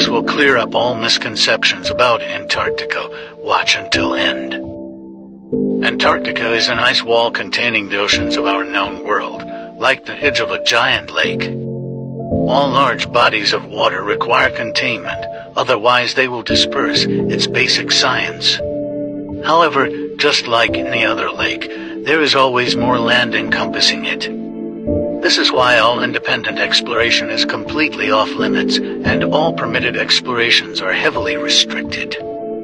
This will clear up all misconceptions about Antarctica. Watch until end. Antarctica is an ice wall containing the oceans of our known world, like the edge of a giant lake. All large bodies of water require containment, otherwise they will disperse. It's basic science. However, just like any other lake, there is always more land encompassing it. This is why all independent exploration is completely off limits, and all permitted explorations are heavily restricted.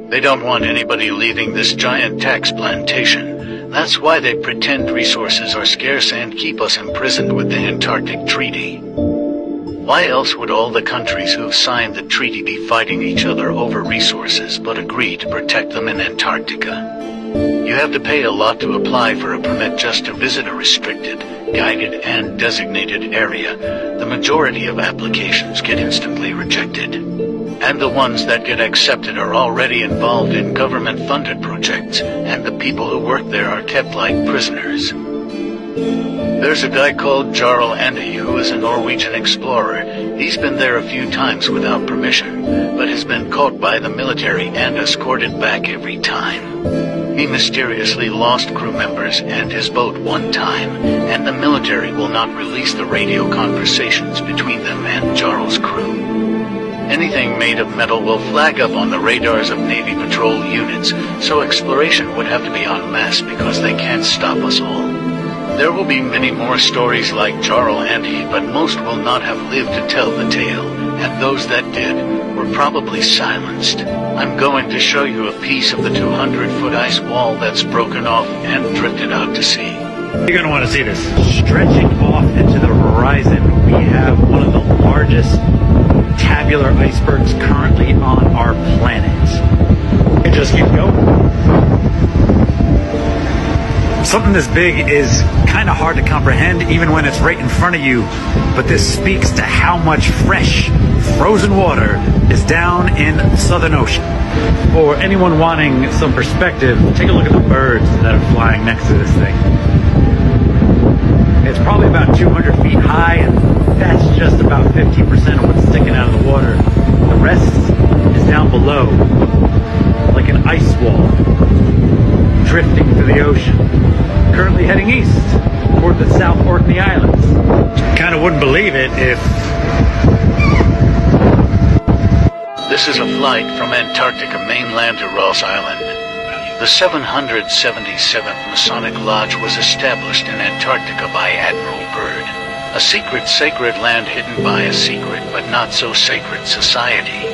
They don't want anybody leaving this giant tax plantation. That's why they pretend resources are scarce and keep us imprisoned with the Antarctic Treaty. Why else would all the countries who've signed the treaty be fighting each other over resources but agree to protect them in Antarctica? You have to pay a lot to apply for a permit just to visit a restricted, guided, and designated area. The majority of applications get instantly rejected. And the ones that get accepted are already involved in government-funded projects, and the people who work there are kept like prisoners. There's a guy called Jarl Andi who is a Norwegian explorer. He's been there a few times without permission, but has been caught by the military and escorted back every time. He mysteriously lost crew members and his boat one time, and the military will not release the radio conversations between them and Jarl's crew. Anything made of metal will flag up on the radars of Navy patrol units, so exploration would have to be en masse because they can't stop us all. There will be many more stories like Jarl Andi, but most will not have lived to tell the tale, and those that did were probably silenced. I'm going to show you a piece of the 200-foot ice wall that's broken off and drifted out to sea. You're going to want to see this. Stretching off into the horizon, we have one of the largest tabular icebergs currently on our planet. It just keeps going. Something this big is kind of hard to comprehend even when it's right in front of you, but this speaks to how much fresh, frozen water is down in the Southern Ocean. For anyone wanting some perspective, take a look at the birds that are flying next to this thing. It's probably about 200 feet high, and that's just about 15% of what's sticking out of the water. The rest is down below, like an ice wall, drifting through the ocean, currently heading east toward the South Orkney Islands. Kind of wouldn't believe it if... This is a flight from Antarctica mainland to Ross Island. The 777th Masonic Lodge was established in Antarctica by Admiral Byrd, a secret sacred land hidden by a secret but not so sacred society.